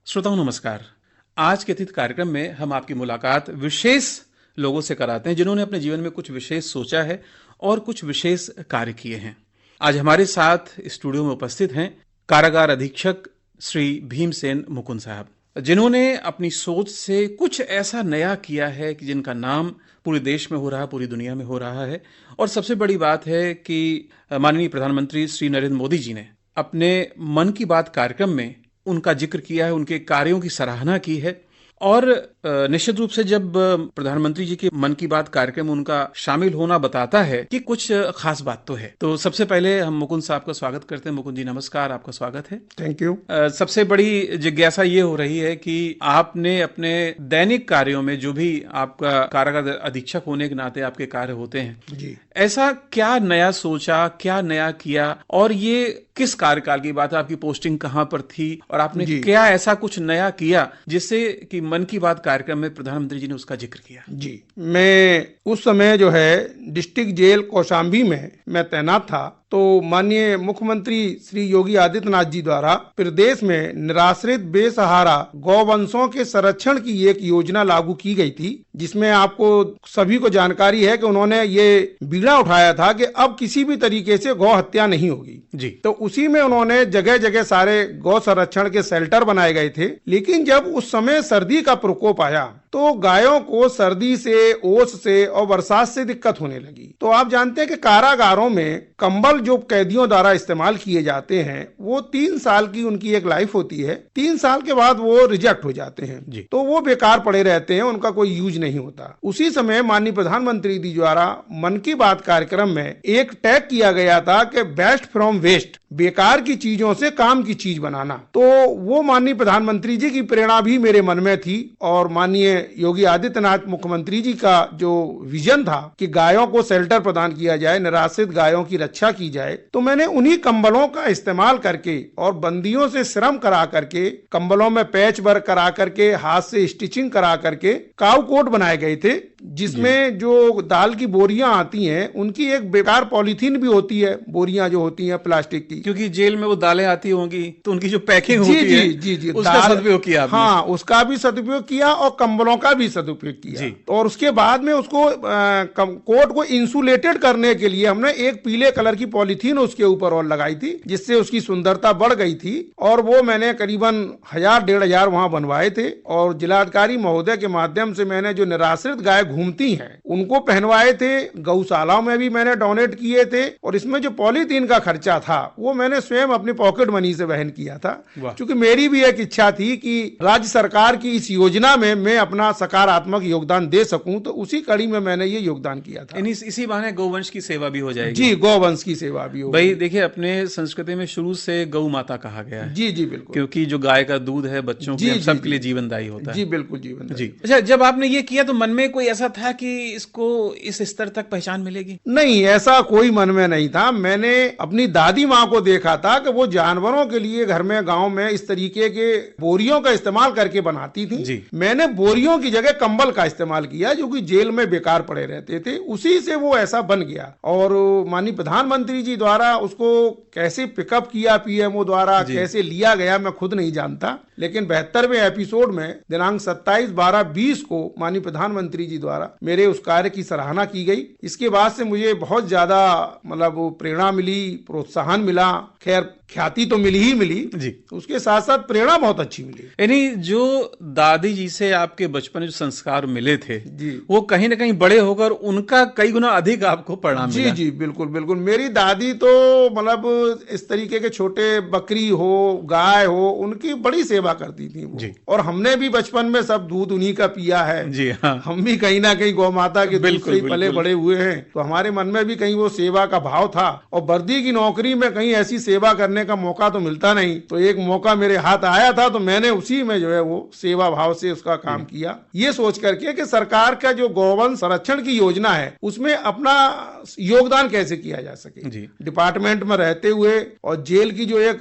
श्रोताओं नमस्कार। आज के अतिथि कार्यक्रम में हम आपकी मुलाकात विशेष लोगों से कराते हैं जिन्होंने अपने जीवन में कुछ विशेष सोचा है और कुछ विशेष कार्य किए हैं। आज हमारे साथ स्टूडियो में उपस्थित हैं कारागार अधीक्षक श्री भीमसेन मुकुंद साहब, जिन्होंने अपनी सोच से कुछ ऐसा नया किया है कि जिनका नाम पूरे देश में हो रहा है, पूरी दुनिया में हो रहा है। और सबसे बड़ी बात है कि माननीय प्रधानमंत्री श्री नरेंद्र मोदी जी ने अपने मन की बात कार्यक्रम में उनका जिक्र किया है, उनके कार्यों की सराहना की है। और निश्चित रूप से जब प्रधानमंत्री जी के मन की बात कार्यक्रम में उनका शामिल होना बताता है कि कुछ खास बात तो है। तो सबसे पहले हम मुकुंद साहब का स्वागत करते हैं। मुकुंद जी नमस्कार, आपका स्वागत है। Thank you. सबसे बड़ी जिज्ञासा ये हो रही है कि आपने अपने दैनिक कार्यों में, जो भी आपका कारागार अधीक्षक होने के नाते आपके कार्य होते हैं जी, ऐसा क्या नया सोचा, क्या नया किया, और ये किस कार्यकाल की बात है? आपकी पोस्टिंग कहाँ पर थी और आपने क्या ऐसा कुछ नया किया जिससे कि मन की बात कार्यक्रम में प्रधानमंत्री जी ने उसका जिक्र किया? जी, मैं उस समय जो है डिस्ट्रिक्ट जेल कौशाम्बी में मैं तैनात था। तो माननीय मुख्यमंत्री श्री योगी आदित्यनाथ जी द्वारा प्रदेश में निराश्रित बेसहारा गौवंशों के संरक्षण की एक योजना लागू की गई थी, जिसमें आपको सभी को जानकारी है कि उन्होंने ये बीड़ा उठाया था कि अब किसी भी तरीके से गौ हत्या नहीं होगी जी। तो उसी में उन्होंने जगह जगह सारे गौ संरक्षण के शेल्टर बनाए गए थे। लेकिन जब उस समय सर्दी का प्रकोप आया तो गायों को सर्दी से, ओस से और बरसात से दिक्कत होने लगी। तो आप जानते हैं कि कारागारों में कंबल जो कैदियों द्वारा इस्तेमाल किए जाते हैं वो 3 साल की उनकी एक लाइफ होती है। 3 साल के बाद वो रिजेक्ट हो जाते हैं, तो वो बेकार पड़े रहते हैं, उनका कोई यूज नहीं होता। उसी समय माननीय प्रधानमंत्री जी द्वारा मन की बात कार्यक्रम में एक टैग किया गया था कि बेस्ट फ्रॉम वेस्ट, बेकार की चीजों से काम की चीज बनाना। तो वो माननीय प्रधानमंत्री जी की प्रेरणा भी मेरे मन में थी और माननीय योगी आदित्यनाथ मुख्यमंत्री जी का जो विजन था कि गायों को शेल्टर प्रदान किया जाए, निराश्रित गायों की रक्षा की जाए, तो मैंने उन्हीं कंबलों का इस्तेमाल करके और बंदियों से श्रम करा करके, कंबलों में पैच वर्क करा करके, हाथ से स्टिचिंग करा करके काउ कोट बनाए गए थे, जिसमें जो दाल की बोरियां आती हैं उनकी एक बेकार पॉलीथीन भी होती है, बोरियां जो होती हैं प्लास्टिक की, क्योंकि जेल में वो दालें आती होंगी तो उनकी जो पैकिंग होती है जी, उसका सदुपयोग किया आपने। हाँ, उसका भी सदुपयोग किया और कंबलों का भी सदुपयोग किया। और उसके बाद में उसको कोट को इंसुलेटेड करने के लिए हमने एक पीले कलर की पॉलीथीन उसके ऊपर और लगाई थी, जिससे उसकी सुंदरता बढ़ गई थी। और वो मैंने करीबन 1000-1500 वहां बनवाए थे और जिलाधिकारी महोदय के माध्यम से मैंने जो निराश्रित गाय घूमती हैं उनको पहनवाए थे। गौशालाओं में भी मैंने डोनेट किए थे और इसमें जो पॉलीथीन का खर्चा था वो मैंने स्वयं अपनी पॉकेट मनी से वहन किया था, क्योंकि मेरी भी एक इच्छा थी कि राज्य सरकार की इस योजना में मैं अपना सकारात्मक योगदान दे सकूं। तो उसी कड़ी में मैंने ये योगदान किया था। इसी बहाने गौवंश की सेवा भी हो जाएगी। जी, गौवंश की सेवा भी हो। भाई देखिए, अपने संस्कृति में शुरू से गौ माता कहा गया है। जी बिल्कुल, क्योंकि जो गाय का दूध है बच्चों के सबके लिए जीवनदायी होता है। जी बिल्कुल, जीवनदायी। जी। अच्छा, जब आपने ये किया तो मन में कोई ऐसा था कि इसको इस स्तर तक पहचान मिलेगी? नहीं, ऐसा कोई मन में नहीं था। मैंने अपनी दादी माँ को देखा था कि वो जानवरों के लिए घर में, गांव में इस तरीके के बोरियों का इस्तेमाल करके बनाती थी। मैंने बोरियों की जगह कंबल का इस्तेमाल किया जो कि जेल में बेकार पड़े रहते थे, उसी से वो ऐसा बन गया। और माननीय प्रधानमंत्री जी द्वारा उसको कैसे पिकअप किया, पीएमओ द्वारा कैसे लिया गया, मैं खुद नहीं जानता। लेकिन 72वें एपिसोड में दिनांक 27/12/20 को माननीय प्रधानमंत्री जी द्वारा मेरे उस कार्य की सराहना की गई। इसके बाद से मुझे बहुत ज्यादा प्रेरणा मिली, प्रोत्साहन मिला। खैर, ख्याति तो मिली ही मिली जी, उसके साथ साथ प्रेरणा बहुत अच्छी मिली। यानी जो दादी जी से आपके बचपन में जो संस्कार मिले थे जी, वो कहीं ना कहीं बड़े होकर उनका कई गुना अधिक आपको परिणाम मिला। जी बिल्कुल बिल्कुल। मेरी दादी तो इस तरीके के छोटे बकरी हो, गाय हो, उनकी बड़ी सेवा करती थी वो जी। और हमने भी बचपन में सब दूध उन्हीं का पिया है जी। हाँ। हम भी कहीं ना कहीं गौ माता के दूध से ही पले बड़े हुए हैं, तो हमारे मन में भी कहीं वो सेवा का भाव था। और वर्दी की नौकरी में कहीं ऐसी सेवा करने का मौका तो मिलता नहीं, तो एक मौका मेरे हाथ आया था तो मैंने उसी में जो है वो सेवा भाव से उसका काम किया, ये सोच करके कि सरकार का जो गौवंश संरक्षण की योजना है उसमें अपना योगदान कैसे किया जा सके जी। डिपार्टमेंट में रहते हुए और जेल की जो एक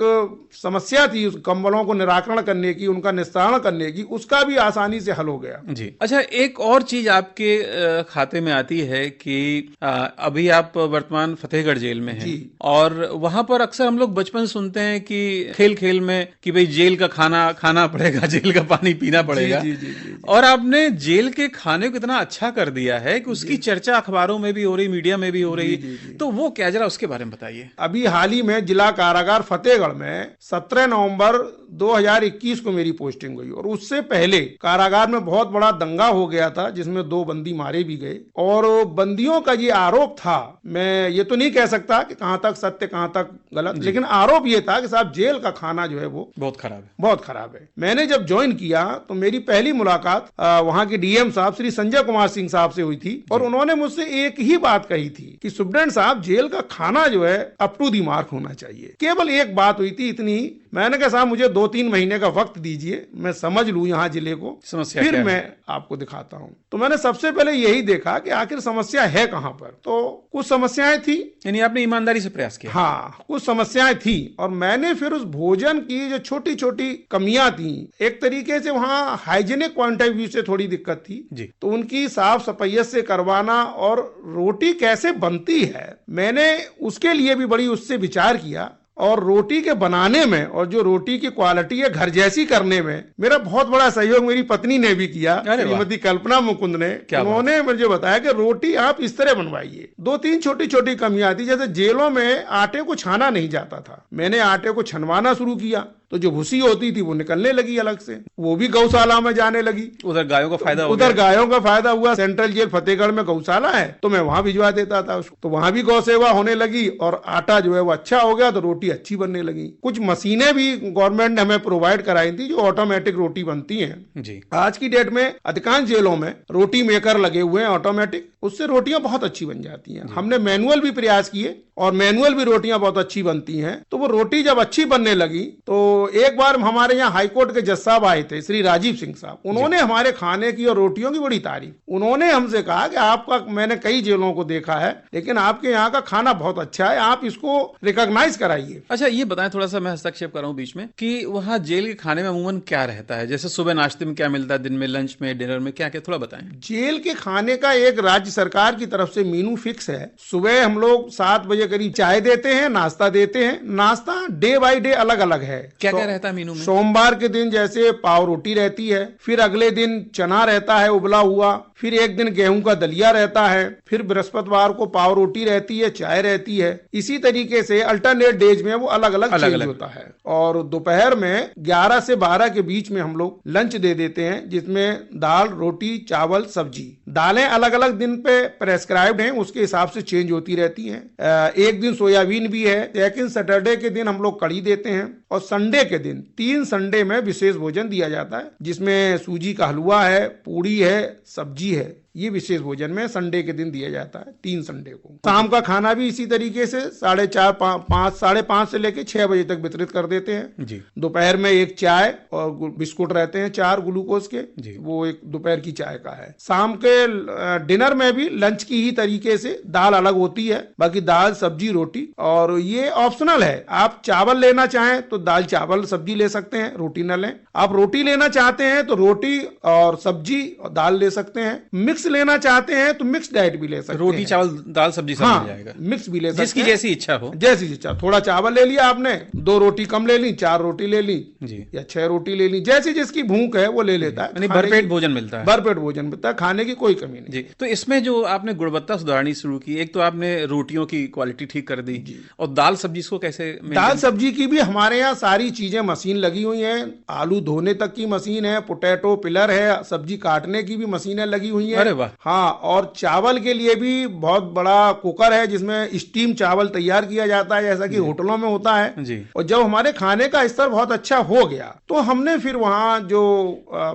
समस्या थी उस कंबलों को निराकरण करने करने की, उनका निस्तारण करने की, उसका भी आसानी से हल हो गया। जी। अच्छा, एक और चीज आपके खाते में आती है कि अभी आप वर्तमान फतेहगढ़ जेल में हैं जी। और वहां पर अक्सर हम लोग बचपन से सुनते हैं कि खेल खेल में कि भाई जेल का खाना खाना पड़ेगा, जेल का पानी पीना पड़ेगा। जी, जी, जी, जी। और आपने जेल के खाने को इतना अच्छा कर दिया है कि उसकी चर्चा अखबारों में भी हो रही, मीडिया में भी हो रही। तो वो क्या, जरा उसके बारे में बताइए। अभी हाल ही में जिला कारागार फतेहगढ़ में 17 नवंबर 2021 को मेरी पोस्टिंग हुई और उससे पहले कारागार में बहुत बड़ा दंगा हो गया था जिसमें 2 बंदी मारे भी गए। और बंदियों का ये आरोप था, मैं ये तो नहीं कह सकता कि कहां तक सत्य कहां तक गलत, लेकिन आरोप ये था कि साहब जेल का खाना जो है वो बहुत खराब है, बहुत खराब है। मैंने जब ज्वाइन किया तो मेरी पहली मुलाकात वहां के डीएम साहब श्री संजय कुमार सिंह साहब से हुई थी और उन्होंने मुझसे एक ही बात कही थी कि सुप्रीटेंडेंट साहब, जेल का खाना जो है अप टू दी मार्क होना चाहिए। केवल एक बात हुई थी, इतनी। मैंने कहा साहब मुझे 2-3 महीने का वक्त दीजिए, मैं समझ लूं यहाँ जिले को, समस्या फिर क्या मैं है? आपको दिखाता हूँ। तो मैंने सबसे पहले यही देखा कि आखिर समस्या है कहाँ पर। तो कुछ समस्याएं थी, यानी आपने ईमानदारी से प्रयास किया। हाँ, कुछ समस्याएं थी और मैंने फिर उस भोजन की जो छोटी छोटी कमियां थी, एक तरीके से वहां हाइजीनिक पॉइंट ऑफ व्यू से थोड़ी दिक्कत थी जी। तो उनकी साफ सफाई से करवाना और रोटी कैसे बनती है, मैंने उसके लिए भी बड़ी उससे विचार किया। और रोटी के बनाने में और जो रोटी की क्वालिटी है घर जैसी करने में मेरा बहुत बड़ा सहयोग मेरी पत्नी ने भी किया, श्रीमती कल्पना मुकुंद ने। उन्होंने मुझे बताया कि रोटी आप इस तरह बनवाइए। 2-3 छोटी छोटी कमियां थी, जैसे जेलों में आटे को छाना नहीं जाता था, मैंने आटे को छनवाना शुरू किया तो जो भूसी होती थी वो निकलने लगी अलग से, वो भी गौशाला में जाने लगी। उधर गायों का फायदा हो उधर गायों का फायदा हुआ। सेंट्रल जेल फतेहगढ़ में गौशाला है तो मैं वहां भिजवा देता था उसको, तो वहां भी गौ सेवा होने लगी और आटा जो है वो अच्छा हो गया तो रोटी अच्छी बनने लगी। कुछ मशीनें भी गवर्नमेंट ने हमें प्रोवाइड कराई थी जो ऑटोमेटिक रोटी बनती है जी। आज की डेट में अधिकांश जेलों में रोटी मेकर लगे हुए हैं ऑटोमेटिक, उससे रोटियां बहुत अच्छी बन जाती हैं। हमने मैनुअल भी प्रयास किए और मैनुअल भी रोटियां बहुत अच्छी बनती हैं। तो वो रोटी जब अच्छी बनने लगी तो एक बार हमारे यहाँ हाईकोर्ट के जज साहब आए थे, श्री राजीव सिंह साहब, उन्होंने हमारे खाने की और रोटियों की बड़ी तारीफ। उन्होंने हमसे कहा कि आपका, मैंने कई जेलों को देखा है लेकिन आपके यहाँ का खाना बहुत अच्छा है, आप इसको रिकॉग्नाइज कराइए। अच्छा, ये बताएं, थोड़ा सा मैं हस्तक्षेप कर रहा हूँ बीच में, कि वहाँ जेल के खाने में अमूमन क्या रहता है? जैसे सुबह नाश्ते में क्या मिलता है, दिन में लंच में, डिनर में क्या क्या, थोड़ा बताएं। जेल के खाने का एक राज्य सरकार की तरफ से मेनू फिक्स है। सुबह हम लोग 7 बजे करीब चाय देते हैं, नाश्ता देते हैं। नाश्ता डे बाय डे अलग अलग है। क्या क्या रहता है मेनू में? सोमवार के दिन जैसे पाव रोटी रहती है, फिर अगले दिन चना रहता है उबला हुआ, फिर एक दिन गेहूं का दलिया रहता है, फिर बृहस्पतिवार को पाव रोटी रहती है, चाय रहती है। इसी तरीके से अल्टरनेट डेज में वो अलग अलग चेंज होता है। और दोपहर में 11 से 12 के बीच में हम लोग लंच दे देते हैं जिसमें दाल, रोटी, चावल, सब्जी। दालें अलग अलग दिन पे प्रेस्क्राइब्ड हैं, उसके हिसाब से चेंज होती रहती हैं। एक दिन सोयाबीन भी है, लेकिन सैटरडे के दिन हम लोग कढ़ी देते हैं और संडे के दिन 3 संडे में विशेष भोजन दिया जाता है जिसमें सूजी का हलवा है, पूड़ी है, सब्जी है। ये विशेष भोजन में संडे के दिन दिया जाता है 3 संडे को। शाम का खाना भी इसी तरीके से 4:30 साढ़े 5 से लेकर 6 बजे तक वितरित कर देते हैं जी। दोपहर में एक चाय और बिस्कुट रहते हैं 4 ग्लूकोज के जी। वो एक दोपहर की चाय का है। शाम के डिनर में भी लंच की ही तरीके से दाल अलग होती है, बाकी दाल, सब्जी, रोटी। और ये ऑप्शनल है, आप चावल लेना चाहें तो दाल चावल सब्जी ले सकते हैं, रोटी न लें। आप रोटी लेना चाहते हैं तो रोटी और सब्जी और दाल ले सकते हैं। मिक्स लेना चाहते हैं तो मिक्स डाइट भी ले सकते हैं, रोटी चावल दाल सब्जी सब मिल जाएगा। मिक्स भी ले सकते हैं, जिसकी जैसी इच्छा हो। जैसी इच्छा। थोड़ा चावल ले लिया आपने, 2 रोटी कम ले ली, 4 रोटी ले ली जी। या 6 रोटी ले ली, जैसी जिसकी भूख है वो ले लेता है। भरपेट भोजन मिलता है। भरपेट भोजन मिलता है, खाने की कोई कमी नहीं जी। तो इसमें जो आपने गुणवत्ता सुधारनी शुरू की, एक तो आपने रोटियों की क्वालिटी ठीक कर दी और दाल सब्जी को कैसे? दाल सब्जी की भी हमारे यहाँ सारी चीजें मशीन लगी हुई हैं। आलू धोने तक की मशीन है, पोटैटो पिलर है, सब्जी काटने की भी मशीनें लगी हुई हैं। अरे वाह। हाँ, और चावल के लिए भी बहुत बड़ा कुकर है जिसमें स्टीम चावल तैयार किया जाता है जैसा कि होटलों में होता है जी। और जब हमारे खाने का स्तर बहुत अच्छा हो गया तो हमने फिर वहाँ जो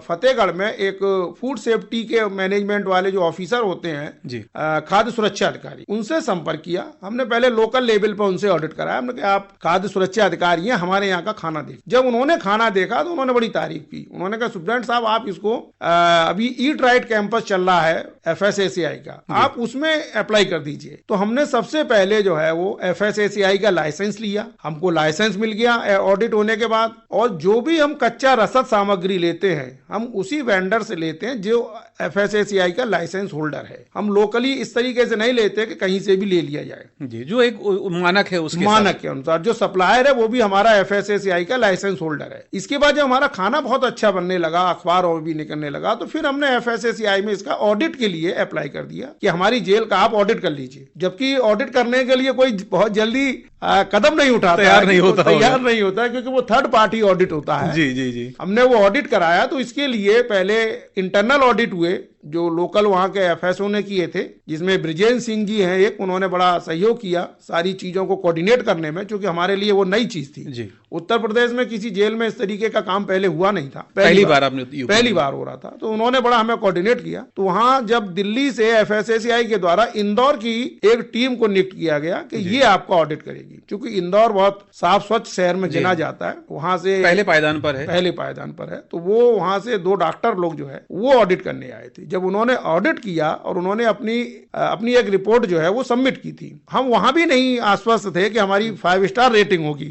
फतेहगढ़ में एक फूड सेफ्टी के मैनेजमेंट वाले जो ऑफिसर होते हैं, खाद्य सुरक्षा अधिकारी, उनसे संपर्क किया। हमने पहले लोकल लेवल पर उनसे ऑडिट कराया। हमने कहा आप खाद्य सुरक्षा अधिकारी हैं, हमारे यहाँ का खाना देखिए। जब उन्होंने खाना देखा तो उन्होंने बड़ी तारीफ की। उन्होंने कहा सुप्रीटेंडेंट साहब आप इसको, अभी ईट राइट कैंपस चल रहा है FSSAI का, आप उसमें अप्लाई कर दीजिए। तो हमने सबसे पहले जो है वो FSSAI का लाइसेंस लिया, हमको लाइसेंस मिल गया ऑडिट होने के बाद। और जो भी हम कच्चा रसद सामग्री लेते हैं हम उसी वेंडर से लेते हैं जो FSSAI का लाइसेंस होल्डर है। हम लोकली इस तरीके से नहीं लेते कि कहीं से भी ले लिया जाए जी, जो एक मानक है उसके मानक के अनुसार। जो सप्लायर है वो भी हमारा FSSAI का लाइसेंस होल्डर है। इसके बाद जब हमारा खाना बहुत अच्छा बनने लगा, अखबार और भी निकलने लगा, तो फिर हमने FSSAI में इसका ऑडिट के लिए अप्लाई कर दिया कि हमारी जेल का आप ऑडिट कर लीजिए। जबकि ऑडिट करने के लिए कोई बहुत जल्दी कदम नहीं उठाता, तैयार नहीं होता क्योंकि वो थर्ड पार्टी ऑडिट होता है। जी जी जी। हमने वो ऑडिट कराया, तो इसके लिए पहले इंटरनल ऑडिट हुए जो लोकल वहां के FSO ने किए थे, जिसमें ब्रिजेंद्र सिंह जी हैं एक, उन्होंने बड़ा सहयोग किया सारी चीजों को कोऑर्डिनेट करने में, क्योंकि हमारे लिए वो नई चीज थी जी। उत्तर प्रदेश में किसी जेल में इस तरीके का काम पहले हुआ नहीं था, पहली बार हो रहा था। तो उन्होंने बड़ा हमें कोऑर्डिनेट किया। तो वहां जब दिल्ली से FSSAI के द्वारा इंदौर की एक टीम को नियुक्त किया गया कि ये आपका ऑडिट करेगी, क्योंकि इंदौर बहुत साफ स्वच्छ शहर में गिना जाता है, वहां से पहले पायदान पर है। तो वो वहां से 2 डॉक्टर लोग जो है वो ऑडिट करने आए थे। जब उन्होंने ऑडिट किया और उन्होंने अपनी एक रिपोर्ट जो है वो सबमिट की थी, हम वहां भी नहीं आश्वस्त थे कि हमारी 5 स्टार रेटिंग होगी।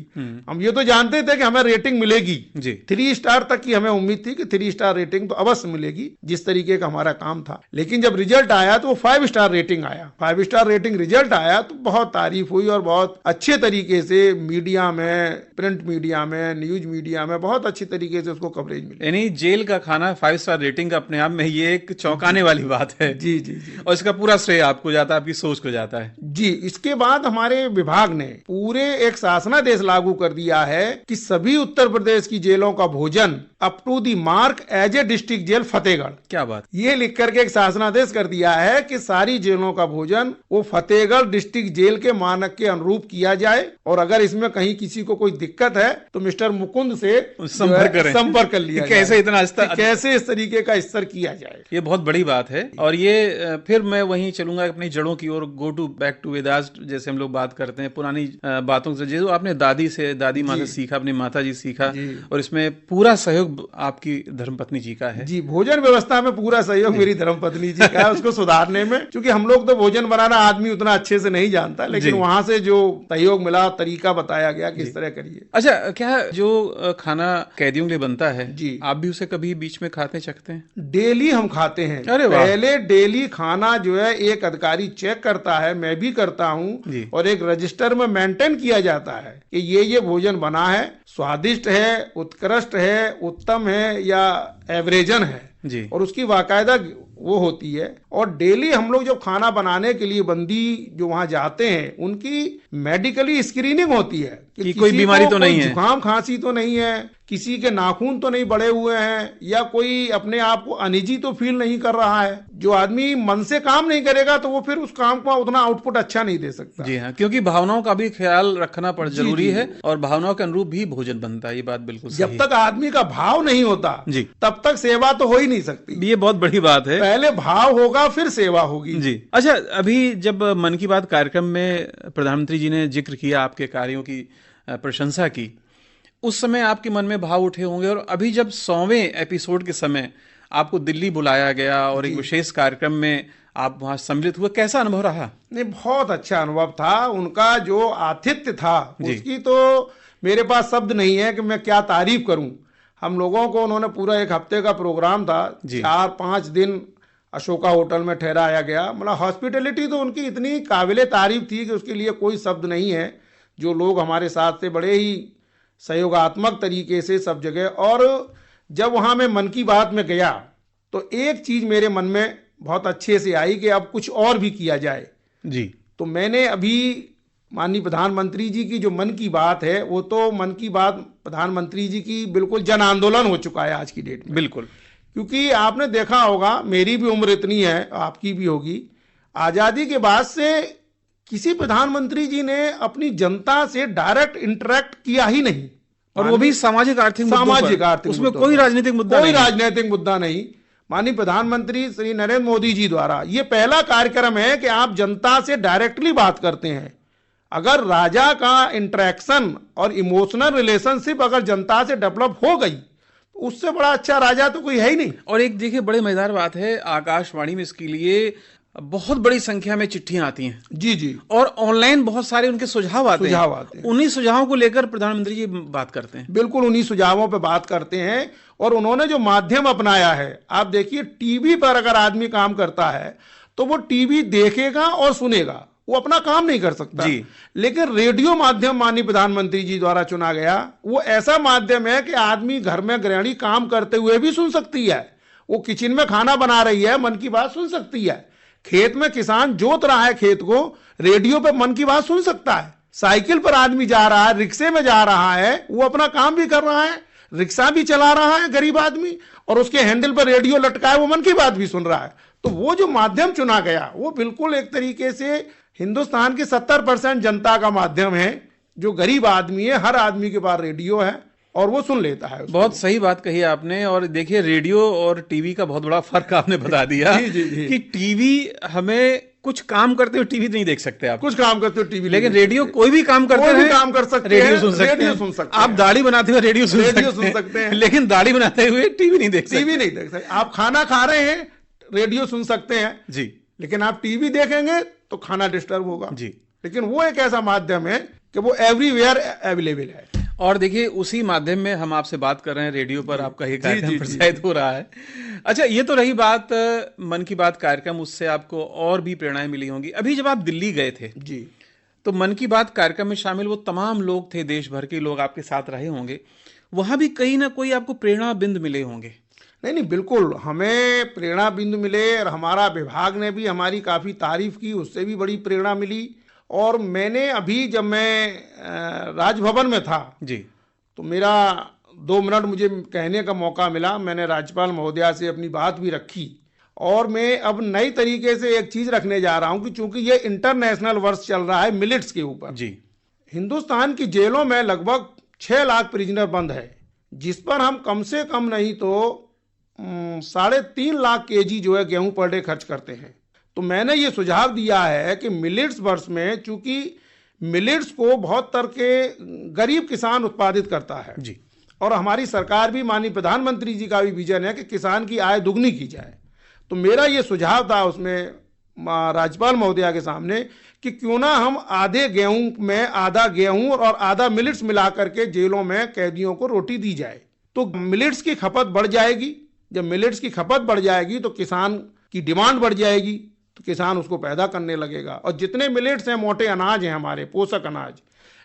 हम ये तो जानते थे कि हमें रेटिंग मिलेगी जी। 3 स्टार तक की हमें उम्मीद थी कि 3 स्टार रेटिंग तो अवश्य मिलेगी, जिस तरीके का हमारा काम था। लेकिन जब रिजल्ट आया तो वो 5 स्टार रेटिंग आया। 5 स्टार रेटिंग रिजल्ट आया तो बहुत तारीफ हुई और बहुत अच्छे तरीके से मीडिया में, प्रिंट मीडिया में, न्यूज मीडिया में बहुत अच्छी तरीके से उसको कवरेज मिली। यानी जेल का खाना 5 स्टार रेटिंग अपने आप में ये एक चौंकाने वाली बात है। जी जी जी। और इसका पूरा श्रेय आपको जाता है, आपकी सोच को जाता है जी। इसके बाद हमारे विभाग ने पूरे एक शासनादेश लागू कर दिया है कि सभी उत्तर प्रदेश की जेलों का भोजन up to the mark as a district jail Fatehgarh. क्या बात, ये लिख करके एक शासनादेश कर दिया है कि सारी जेलों का भोजन वो फतेहगढ़ डिस्ट्रिक्ट जेल के मानक के अनुरूप किया जाए। और अगर इसमें कहीं किसी को कोई दिक्कत है तो मिस्टर मुकुंद से संपर्क कर लिया कैसे इतना कैसे इस तरीके का स्तर किया जाए। ये बहुत बड़ी बात है। और ये फिर मैं वहीं चलूंगा अपनी जड़ों की ओर, go to back to Vedas, जैसे हम लोग बात करते हैं पुरानी बातों से, जो आपने दादी माँ से सीखा, अपनी माता जी सीखा, और इसमें पूरा सहयोग आपकी धर्मपत्नी जी का है। जी, भोजन व्यवस्था में पूरा सहयोग मेरी धर्मपत्नी जी का है उसको सुधारने में, क्योंकि हम लोग तो भोजन बनाना आदमी उतना अच्छे से नहीं जानता, लेकिन वहां से जो सहयोग मिला, तरीका बताया गया कि इस तरह करिए। अच्छा, क्या जो खाना कैदियों के लिए बनता है जी, आप भी उसे कभी बीच में खाते चखते हैं? डेली हम खाते हैं। पहले डेली खाना जो है एक अधिकारी चेक करता है, मैं भी करता हूँ, और एक रजिस्टर में मेंटेन किया जाता है कि ये भोजन बना है, स्वादिष्ट है, उत्कृष्ट है, उत्तम है या एवरेजन है जी। और उसकी बाकायदा वो होती है। और डेली हम लोग जब खाना बनाने के लिए बंदी जो वहां जाते हैं उनकी मेडिकली स्क्रीनिंग होती है कि कोई बीमारी तो नहीं है, जुकाम खांसी तो नहीं है, किसी के नाखून तो नहीं बड़े हुए हैं, या कोई अपने आप को अनिजी तो फील नहीं कर रहा है। जो आदमी मन से काम नहीं करेगा तो वो फिर उस काम का उतना आउटपुट अच्छा नहीं दे सकता। जी हाँ, क्योंकि भावनाओं का भी ख्याल रखना जरूरी है, और भावनाओं के अनुरूप भी भोजन बनता है। ये बात बिल्कुल सही है। जब तक आदमी का भाव नहीं होता जी, तब तक सेवा तो हो ही नहीं सकती। ये बहुत बड़ी बात है, पहले भाव होगा फिर सेवा होगी जी। अच्छा, अभी जब मन की बात कार्यक्रम में प्रधानमंत्री जी ने जिक्र किया, आपके कार्यों की प्रशंसा की, उस समय आपके मन में भाव उठे होंगे। और अभी जब 100वें एपिसोड के समय आपको दिल्ली बुलाया गया और एक विशेष कार्यक्रम में आप वहां सम्मिलित हुए, कैसा अनुभव रहा? नहीं, बहुत अच्छा अनुभव था। उनका जो आतिथ्य था उसकी तो मेरे पास शब्द नहीं है कि मैं क्या तारीफ करूं। हम लोगों को उन्होंने पूरा 1 हफ्ते का प्रोग्राम था, 4-5 दिन अशोका होटल में ठहराया गया। मतलब हॉस्पिटैलिटी तो उनकी इतनी काबिले तारीफ थी कि उसके लिए कोई शब्द नहीं है। जो लोग हमारे साथ थे बड़े ही सहयोगात्मक तरीके से सब जगह। और जब वहाँ मैं मन की बात में गया तो एक चीज़ मेरे मन में बहुत अच्छे से आई कि अब कुछ और भी किया जाए जी। तो मैंने अभी माननीय प्रधानमंत्री जी की जो मन की बात है, वो तो मन की बात प्रधानमंत्री जी की बिल्कुल जन आंदोलन हो चुका है आज की डेट में। बिल्कुल, क्योंकि आपने देखा होगा, मेरी भी उम्र इतनी है, आपकी भी होगी, आज़ादी के बाद से किसी प्रधानमंत्री जी ने अपनी जनता से डायरेक्ट इंटरेक्ट किया ही नहीं, और वो भी सामाजिक आर्थिक उसमें कोई राजनीतिक मुद्दा नहीं। माननीय प्रधानमंत्री श्री नरेंद्र मोदी जी द्वारा ये पहला कार्यक्रम है कि आप जनता से डायरेक्टली बात करते हैं। अगर राजा का इंटरेक्शन और इमोशनल रिलेशनशिप अगर जनता से डेवलप हो गई, उससे बड़ा अच्छा राजा तो कोई है ही नहीं। और एक देखिए बड़े मजेदार बात है, आकाशवाणी में इसके लिए बहुत बड़ी संख्या में चिट्ठियां आती हैं जी जी। और ऑनलाइन बहुत सारे उनके सुझाव आते हैं। उन्हीं सुझावों को लेकर प्रधानमंत्री जी बात करते हैं। बिल्कुल उन्हीं सुझावों पे बात करते हैं। और उन्होंने जो माध्यम अपनाया है, आप देखिए टीवी पर अगर आदमी काम करता है तो वो टीवी देखेगा और सुनेगा, वो अपना काम नहीं कर सकता जी। लेकिन रेडियो माध्यम माननीय प्रधानमंत्री जी द्वारा चुना गया, वो ऐसा माध्यम है कि आदमी घर में गृहिणी काम करते हुए भी सुन सकती है, वो किचन में खाना बना रही है मन की बात सुन सकती है, खेत में किसान जोत रहा है खेत को, रेडियो पे मन की बात सुन सकता है, साइकिल पर आदमी जा रहा है, रिक्शे में जा रहा है, वो अपना काम भी कर रहा है, रिक्शा भी चला रहा है गरीब आदमी, और उसके हैंडल पर रेडियो लटका है, वो मन की बात भी सुन रहा है। तो वो जो माध्यम चुना गया वो बिल्कुल एक तरीके से हिंदुस्तान की 70% जनता का माध्यम है। जो गरीब आदमी है, हर आदमी के पास रेडियो है और वो सुन लेता है उसको। बहुत सही बात कही आपने। और देखिए रेडियो और टीवी का बहुत बड़ा फर्क आपने बता दिया जी, जी, जी। कि टीवी हमें कुछ काम करते हुए टीवी नहीं देख सकते आप, कुछ काम करते हो टीवी, लेकिन रेडियो कोई भी काम करते कोई भी हैं, काम कर सकते रेडियो हैं, सुन सकते रेडियो हैं। सुन सकते हैं। आप दाढ़ी बनाते हुए रेडियो सुन सकते हैं लेकिन दाढ़ी बनाते हुए टीवी नहीं देख सकते। टीवी नहीं देख सकते। आप खाना खा रहे हैं, रेडियो सुन सकते हैं जी, लेकिन आप टीवी देखेंगे तो खाना डिस्टर्ब होगा जी। लेकिन वो एक ऐसा माध्यम है कि वो एवरीवेयर अवेलेबल है। और देखिए उसी माध्यम में हम आपसे बात कर रहे हैं, रेडियो पर आपका ये कार्यक्रम प्रसारित हो रहा है। अच्छा, ये तो रही बात मन की बात कार्यक्रम, उससे आपको और भी प्रेरणाएं मिली होंगी। अभी जब आप दिल्ली गए थे जी, तो मन की बात कार्यक्रम में शामिल वो तमाम लोग थे, देश भर के लोग आपके साथ रहे होंगे, वहां भी कहीं ना कोई आपको प्रेरणा बिंद मिले होंगे। नहीं नहीं, बिल्कुल हमें प्रेरणा बिंदु मिले और हमारा विभाग ने भी हमारी काफ़ी तारीफ की, उससे भी बड़ी प्रेरणा मिली। और मैंने अभी जब मैं राजभवन में था जी, तो मेरा 2 मिनट मुझे कहने का मौका मिला, मैंने राज्यपाल महोदया से अपनी बात भी रखी। और मैं अब नई तरीके से एक चीज़ रखने जा रहा हूँ कि चूंकि ये इंटरनेशनल वर्ष चल रहा है मिलेट्स के ऊपर, जी, हिंदुस्तान की जेलों में लगभग 6 लाख प्रिजनर बंद है, जिस पर हम कम से कम नहीं तो 3.5 लाख केजी जो है गेहूं पर डे खर्च करते हैं। तो मैंने ये सुझाव दिया है कि मिलेट्स वर्ष में, चूंकि मिलेट्स को बहुत तरह के गरीब किसान उत्पादित करता है जी, और हमारी सरकार भी, माननीय प्रधानमंत्री जी का भी विजन है कि किसान की आय दुगनी की जाए। तो मेरा ये सुझाव था उसमें राज्यपाल महोदया के सामने कि क्यों ना हम आधे गेहूं में आधा गेहूं और आधा मिलेट्स मिला करके जेलों में कैदियों को रोटी दी जाए, तो मिलेट्स की खपत बढ़ जाएगी। जब मिलेट्स की खपत बढ़ जाएगी तो किसान की डिमांड बढ़ जाएगी, तो किसान उसको पैदा करने लगेगा। और जितने मिलेट्स हैं, मोटे अनाज हैं हमारे, पोषक अनाज,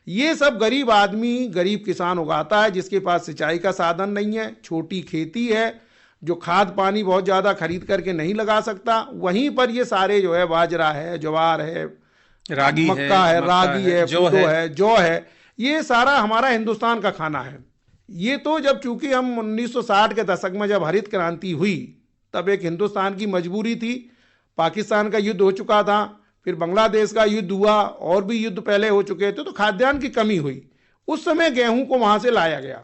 ये सब गरीब आदमी, गरीब किसान उगाता है, जिसके पास सिंचाई का साधन नहीं है, छोटी खेती है, जो खाद पानी बहुत ज़्यादा खरीद करके नहीं लगा सकता। वहीं पर ये सारे जो है बाजरा है, ज्वार है, रागी मक्का है, रागी है, जौ है, ये सारा हमारा हिंदुस्तान का खाना है। ये तो जब चूंकि हम 1960 के दशक में जब हरित क्रांति हुई, तब एक हिंदुस्तान की मजबूरी थी, पाकिस्तान का युद्ध हो चुका था, फिर बांग्लादेश का युद्ध हुआ, और भी युद्ध पहले हो चुके थे, तो खाद्यान्न की कमी हुई। उस समय गेहूं को वहां से लाया गया,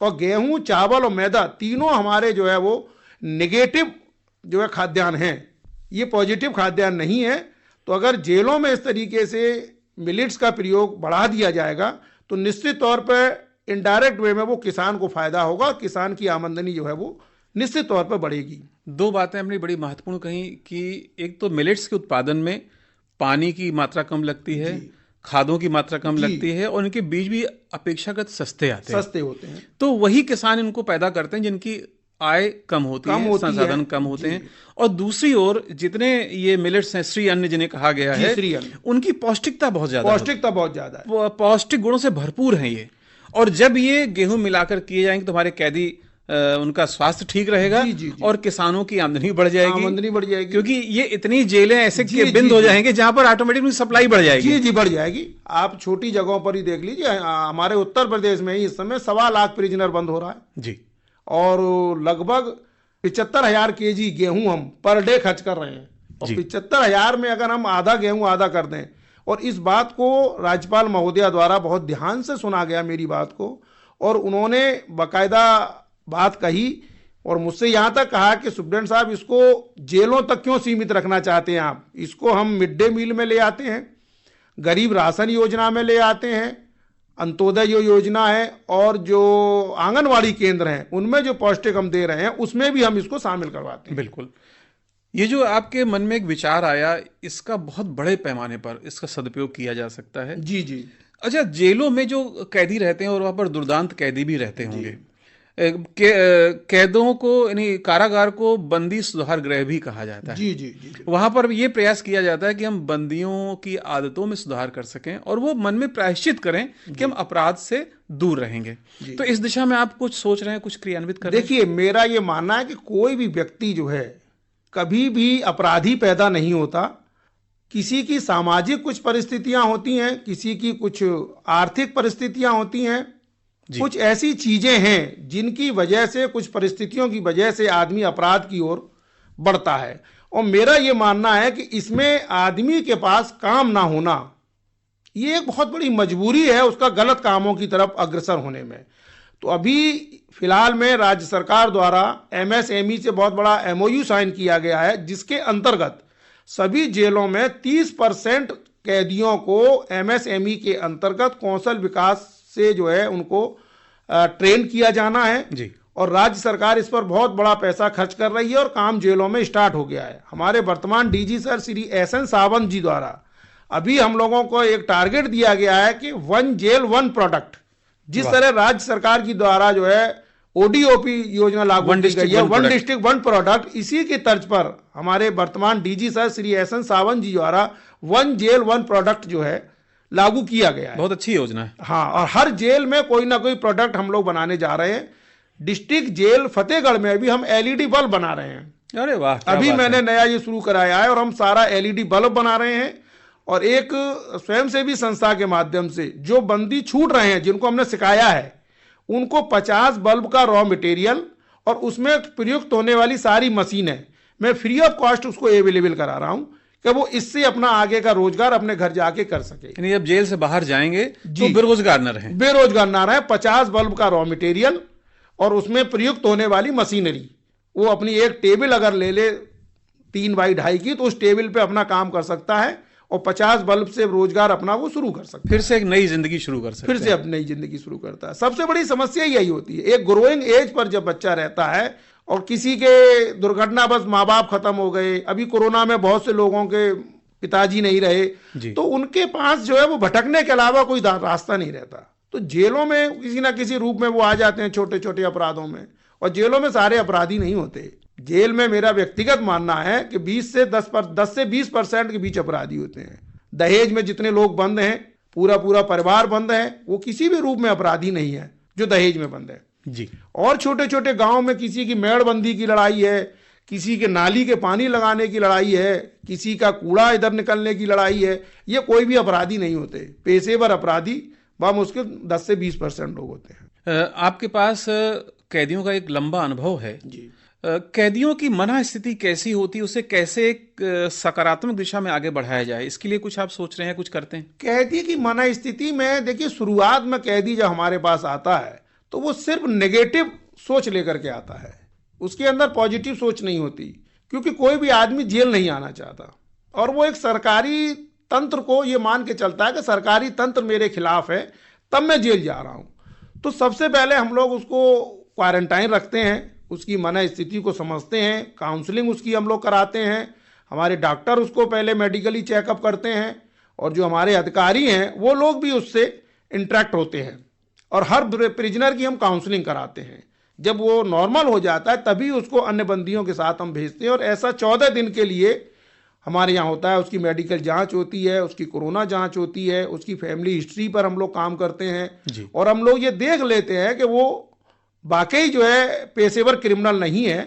और गेहूं, चावल और मैदा तीनों हमारे जो है वो नेगेटिव जो है खाद्यान्न हैं, ये पॉजिटिव खाद्यान्न नहीं है। तो अगर जेलों में इस तरीके से मिलेट्स का प्रयोग बढ़ा दिया जाएगा तो निश्चित तौर पर इनडायरेक्ट वे में वो किसान को फायदा होगा, किसान की आमदनी जो है वो निश्चित तौर पर बढ़ेगी। 2 बातें अपनी बड़ी महत्वपूर्ण कही कि एक तो मिलेट्स के उत्पादन में पानी की मात्रा कम लगती है, खादों की मात्रा कम लगती है, और इनके बीज भी अपेक्षाकृत सस्ते होते हैं। तो वही किसान इनको पैदा करते हैं जिनकी आय कम होती है, संसाधन कम होते हैं। और दूसरी ओर जितने ये मिलेट्स हैं, श्री अन्न जिन्हें कहा गया है, उनकी पौष्टिकता बहुत ज्यादा है, पौष्टिक गुणों से भरपूर है ये। और जब ये गेहूं मिलाकर किए जाएंगे तो हमारे कैदी उनका स्वास्थ्य ठीक रहेगा, और किसानों की आमदनी बढ़ जाएगी, क्योंकि ये इतनी जेलें ऐसे के बिंद हो जाएंगे जहां पर ऑटोमेटिकली सप्लाई बढ़ जाएगी। जी बढ़ जाएगी। आप छोटी जगहों पर ही देख लीजिए, हमारे उत्तर प्रदेश में ही इस समय 1.25 लाख प्रिजनर बंद हो रहा है जी, और लगभग 75,000 केजी गेहूं हम पर डे खर्च कर रहे हैं। और 75,000 में अगर हम आधा गेहूं आधा कर दें, और इस बात को राज्यपाल महोदया द्वारा बहुत ध्यान से सुना गया मेरी बात को, और उन्होंने बाकायदा बात कही, और मुझसे यहाँ तक कहा कि सुप्रीडेंट साहब, इसको जेलों तक क्यों सीमित रखना चाहते हैं आप, इसको हम मिड डे मील में ले आते हैं, गरीब राशन योजना में ले आते हैं, अंत्योदय जो योजना है और जो आंगनवाड़ी केंद्र हैं उनमें जो पौष्टिक हम दे रहे हैं उसमें भी हम इसको शामिल करवाते हैं। बिल्कुल। ये जो आपके मन में एक विचार आया, इसका बहुत बड़े पैमाने पर इसका सदुपयोग किया जा सकता है। जी जी अच्छा, जेलों में जो कैदी रहते हैं और वहाँ पर दुर्दांत कैदी भी रहते होंगे, कैदों को यानी कारागार को बंदी सुधार गृह भी कहा जाता है। जी जी जी जी। वहां पर ये प्रयास किया जाता है कि हम बंदियों की आदतों में सुधार कर सकें और वो मन में प्रायश्चित करें कि हम अपराध से दूर रहेंगे। तो इस दिशा में आप कुछ सोच रहे हैं, कुछ क्रियान्वित कर रहे हैं? देखिए, मेरा ये मानना है कि कोई भी व्यक्ति जो है कभी भी अपराधी पैदा नहीं होता। किसी की सामाजिक कुछ परिस्थितियां होती हैं, किसी की कुछ आर्थिक परिस्थितियां होती हैं, कुछ ऐसी चीजें हैं जिनकी वजह से, कुछ परिस्थितियों की वजह से आदमी अपराध की ओर बढ़ता है। और मेरा ये मानना है कि इसमें आदमी के पास काम ना होना ये एक बहुत बड़ी मजबूरी है उसका गलत कामों की तरफ अग्रसर होने में। तो अभी फिलहाल में राज्य सरकार द्वारा एमएसएमई से बहुत बड़ा एमओयू साइन किया गया है, जिसके अंतर्गत सभी जेलों में 30% कैदियों को एमएसएमई के अंतर्गत कौशल विकास से जो है उनको ट्रेन किया जाना है जी। और राज्य सरकार इस पर बहुत बड़ा पैसा खर्च कर रही है और काम जेलों में स्टार्ट हो गया है। हमारे वर्तमान DG sir Shri S N Sawant ji द्वारा अभी हम लोगों को एक टारगेट दिया गया है कि 1 जेल 1 प्रोडक्ट, जिस तरह राज्य सरकार की द्वारा जो है ओडीओपी योजना लागू की गई है, 1 डिस्ट्रिक्ट 1 प्रोडक्ट, इसी की तर्ज पर हमारे वर्तमान DG sir Shri S N Sawant ji द्वारा 1 जेल 1 प्रोडक्ट जो है लागू किया गया है। बहुत अच्छी योजना है। हाँ, और हर जेल में कोई ना कोई प्रोडक्ट हम लोग बनाने जा रहे हैं। डिस्ट्रिक्ट जेल फतेहगढ़ में अभी हम एलईडी बल्ब बना रहे हैं। अरे वाह, अभी मैंने नया ये शुरू कराया है और हम सारा एलईडी बल्ब बना रहे हैं। और एक स्वयंसेवी संस्था के माध्यम से जो बंदी छूट रहे हैं, जिनको हमने सिखाया है, उनको 50 बल्ब का रॉ मटेरियल और उसमें प्रयुक्त होने वाली सारी मशीनें मैं फ्री ऑफ कॉस्ट उसको अवेलेबल करा रहा हूं कि वो इससे अपना आगे का रोजगार अपने घर जाके कर सके। यानी अब जेल से बाहर जाएंगे तो बेरोजगार न रहें। बेरोजगार ना रहे। 50 बल्ब का रॉ मटेरियल और उसमें प्रयुक्त होने वाली मशीनरी, वो अपनी एक टेबल अगर ले ले 3 बाई 2.5 की, तो उस टेबल पे अपना काम कर सकता है और 50 बल्ब से रोजगार अपना वो शुरू कर सकता है। फिर से एक नई जिंदगी शुरू कर सकते हैं। फिर से अपनी नई जिंदगी शुरू करता है। सबसे बड़ी समस्या यही होती है, एक ग्रोइंग एज पर जब बच्चा रहता है और किसी के दुर्घटना बस माँ बाप खत्म हो गए, अभी कोरोना में बहुत से लोगों के पिताजी नहीं रहे, तो उनके पास जो है वो भटकने के अलावा कोई रास्ता नहीं रहता। तो जेलों में किसी ना किसी रूप में वो आ जाते हैं छोटे छोटे अपराधों में, और जेलों में सारे अपराधी नहीं होते। जेल में मेरा व्यक्तिगत मानना है कि 10 से 20% के बीच अपराधी होते हैं। दहेज में जितने लोग बंद हैं, पूरा पूरा परिवार बंद है, वो किसी भी रूप में अपराधी नहीं है जो दहेज में बंद है जी। और छोटे छोटे गांव में किसी की मेड़बंदी की लड़ाई है, किसी के नाली के पानी लगाने की लड़ाई है, किसी का कूड़ा इधर निकलने की लड़ाई है, ये कोई भी अपराधी नहीं होते। पेशेवर अपराधी बामुश्किल 10 से 20% लोग होते हैं। आपके पास कैदियों का एक लंबा अनुभव है जी। कैदियों की मनः स्थिति कैसी होती है, उसे कैसे एक सकारात्मक दिशा में आगे बढ़ाया जाए, इसके लिए कुछ आप सोच रहे हैं, कुछ करते हैं? कैदी की मनः स्थिति में देखिए, शुरुआत में कैदी जब हमारे पास आता है तो वो सिर्फ नेगेटिव सोच लेकर के आता है, उसके अंदर पॉजिटिव सोच नहीं होती, क्योंकि कोई भी आदमी जेल नहीं आना चाहता और वो एक सरकारी तंत्र को ये मान के चलता है कि सरकारी तंत्र मेरे खिलाफ है तब मैं जेल जा रहा हूं। तो सबसे पहले हम लोग उसको क्वारंटाइन रखते हैं, उसकी मनः स्थिति को समझते हैं, काउंसलिंग उसकी हम लोग कराते हैं, हमारे डॉक्टर उसको पहले मेडिकली चेकअप करते हैं और जो हमारे अधिकारी हैं वो लोग भी उससे इंटरेक्ट होते हैं और हर प्रिजनर की हम काउंसलिंग कराते हैं। जब वो नॉर्मल हो जाता है तभी उसको अन्य बंदियों के साथ हम भेजते हैं और ऐसा 14 दिन के लिए हमारे यहाँ होता है। उसकी मेडिकल जांच होती है, उसकी कोरोना जांच होती है, उसकी फैमिली हिस्ट्री पर हम लोग काम करते हैं और हम लोग ये देख लेते हैं कि वो वाकई जो है पेशेवर क्रिमिनल नहीं है।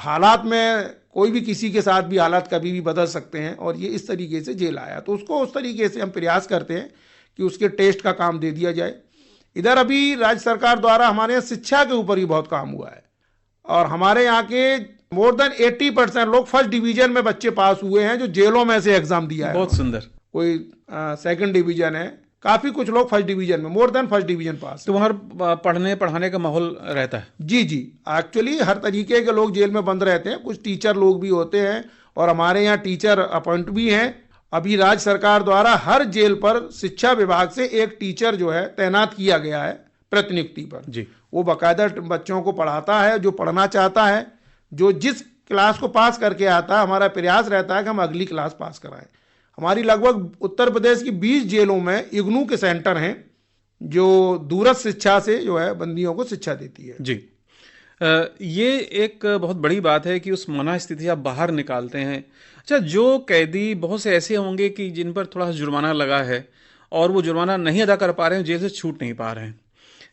हालात में कोई भी किसी के साथ भी हालात कभी भी बदल सकते हैं और ये इस तरीके से जेल आया, तो उसको उस तरीके से हम प्रयास करते हैं कि उसके टेस्ट का काम दे दिया जाए। इधर अभी राज्य सरकार द्वारा हमारे यहाँ शिक्षा के ऊपर भी बहुत काम हुआ है और हमारे यहाँ के मोर देन 80% लोग फर्स्ट डिवीजन में बच्चे पास हुए हैं जो जेलों में से एग्जाम दिया है। बहुत सुंदर। कोई सेकंड डिवीजन है, काफी कुछ लोग फर्स्ट डिवीजन में, more than first division pass. तो वहाँ पढ़ने पढ़ाने का माहौल रहता है? जी जी, एक्चुअली हर तरीके के लोग जेल में बंद रहते हैं, कुछ टीचर लोग भी होते हैं और हमारे यहाँ टीचर अपॉइंट भी हैं अभी राज्य सरकार द्वारा हर जेल पर शिक्षा विभाग से एक टीचर जो है तैनात किया गया है प्रतिनियुक्ति पर जी। वो बाकायदा बच्चों को पढ़ाता है, जो पढ़ना चाहता है, जो जिस क्लास को पास करके आता है, हमारा प्रयास रहता है कि हम अगली क्लास पास कराएं। हमारी लगभग उत्तर प्रदेश की 20 जेलों में इग्नू के सेंटर हैं जो दूरस्थ शिक्षा से जो है बंदियों को शिक्षा देती है। जी। ये एक बहुत बड़ी बात है कि उस मना स्थिति आप बाहर निकालते हैं। अच्छा, जो कैदी बहुत से ऐसे होंगे कि जिन पर थोड़ा जुर्माना लगा है और वो जुर्माना नहीं अदा कर पा रहे हैं, जेल से छूट नहीं पा रहे हैं,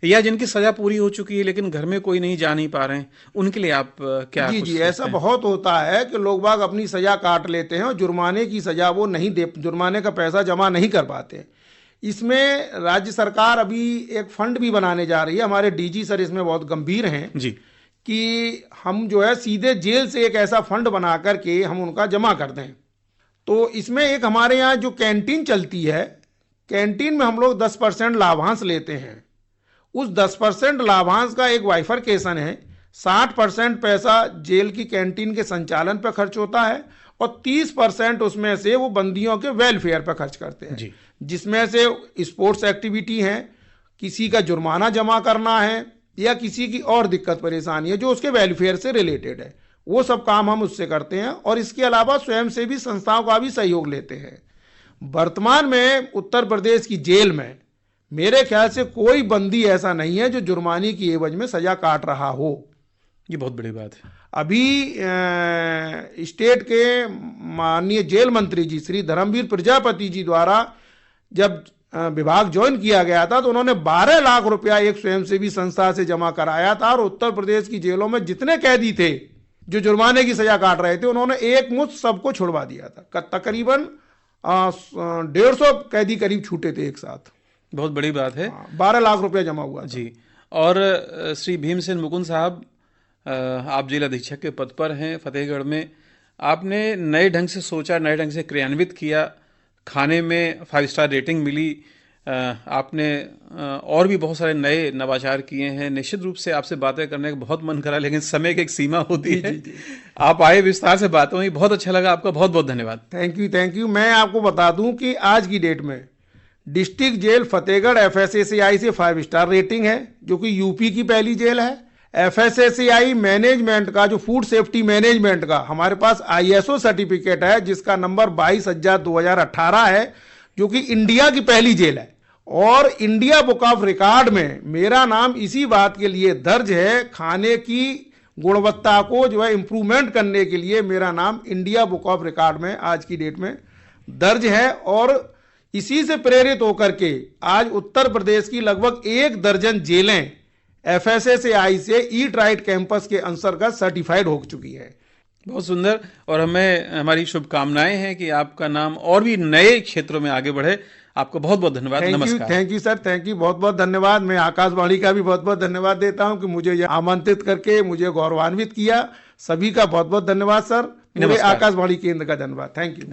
या जिनकी सजा पूरी हो चुकी है लेकिन घर में कोई नहीं जा नहीं पा रहे हैं, उनके लिए आप क्या जी कुछ जी, सोचते ऐसा हैं? बहुत होता है कि लोग बाग अपनी सजा काट लेते हैं और जुर्माने की सजा वो नहीं दे, जुर्माने का पैसा जमा नहीं कर पाते। इसमें राज्य सरकार अभी एक फंड भी बनाने जा रही है। हमारे डीजी सर इसमें बहुत गंभीर हैं जी। कि हम जो है सीधे जेल से एक ऐसा फंड बना करके हम उनका जमा कर दें। तो इसमें एक हमारे यहाँ जो कैंटीन चलती है, कैंटीन में हम लोग 10% लाभांश लेते हैं। उस 10% लाभांश का एक वाइफरकेशन है। 60% पैसा जेल की कैंटीन के संचालन पर खर्च होता है और 30% उसमें से वो बंदियों के वेलफेयर पर खर्च करते हैं जी। जिसमें से स्पोर्ट्स एक्टिविटी है, किसी का जुर्माना जमा करना है या किसी की और दिक्कत परेशानी है जो उसके वेलफेयर से रिलेटेड है, वो सब काम हम उससे करते हैं। और इसके अलावा स्वयंसेवी संस्थाओं का भी सहयोग लेते हैं। वर्तमान में उत्तर प्रदेश की जेल में मेरे ख्याल से कोई बंदी ऐसा नहीं है जो जुर्माने की एवज में सजा काट रहा हो। ये बहुत बड़ी बात है। अभी स्टेट के माननीय जेल मंत्री जी श्री धर्मवीर प्रजापति जी द्वारा जब विभाग ज्वाइन किया गया था तो उन्होंने 12 लाख रुपया एक स्वयंसेवी संस्था से जमा कराया था और उत्तर प्रदेश की जेलों में जितने कैदी थे जो जुर्माने की सजा काट रहे थे उन्होंने एक मुश्त सबको छुड़वा दिया था। तकरीबन 150 कैदी करीब छूटे थे एक साथ। बहुत बड़ी बात है। 12 लाख रुपया जमा हुआ था। जी। और श्री भीमसेन मुकुंद साहब, आप जेल अधीक्षक के पद पर हैं फतेहगढ़ में। आपने नए ढंग से सोचा, नए ढंग से क्रियान्वित किया, खाने में 5 स्टार रेटिंग मिली, आपने और भी बहुत सारे नए नवाचार किए हैं। निश्चित रूप से आपसे बातें करने का बहुत मन करा लेकिन समय की एक सीमा होती है। जी। आप आए, विस्तार से बातें हुई, बहुत अच्छा लगा। आपका बहुत बहुत धन्यवाद। Thank you. मैं आपको बता दूं कि आज की डेट में डिस्ट्रिक्ट जेल फतेहगढ़ FSSAI से 5 स्टार रेटिंग है जो कि यूपी की पहली जेल है। FSSAI मैनेजमेंट का जो फूड सेफ्टी मैनेजमेंट का हमारे पास ISO सर्टिफिकेट है जिसका नंबर 22/2018 है जो कि इंडिया की पहली जेल है। और इंडिया बुक ऑफ रिकॉर्ड में मेरा नाम इसी बात के लिए दर्ज है, खाने की गुणवत्ता को जो है इंप्रूवमेंट करने के लिए मेरा नाम इंडिया बुक ऑफ रिकॉर्ड में आज की डेट में दर्ज है। और इसी से प्रेरित होकर के आज उत्तर प्रदेश की लगभग 1 दर्जन जेलें FSSAI से ईट राइट कैंपस के अंतर्गत सर्टिफाइड हो चुकी है। बहुत सुंदर। और हमारी शुभकामनाएं हैं कि आपका नाम और भी नए क्षेत्रों में आगे बढ़े। आपको बहुत बहुत धन्यवाद। नमस्कार। Thank you sir, thank you, बहुत बहुत धन्यवाद। मैं आकाशवाणी का भी बहुत बहुत धन्यवाद देता हूं कि मुझे यह आमंत्रित करके मुझे गौरवान्वित किया। सभी का बहुत बहुत धन्यवाद सर। पूरे आकाशवाणी केंद्र का धन्यवाद। Thank you.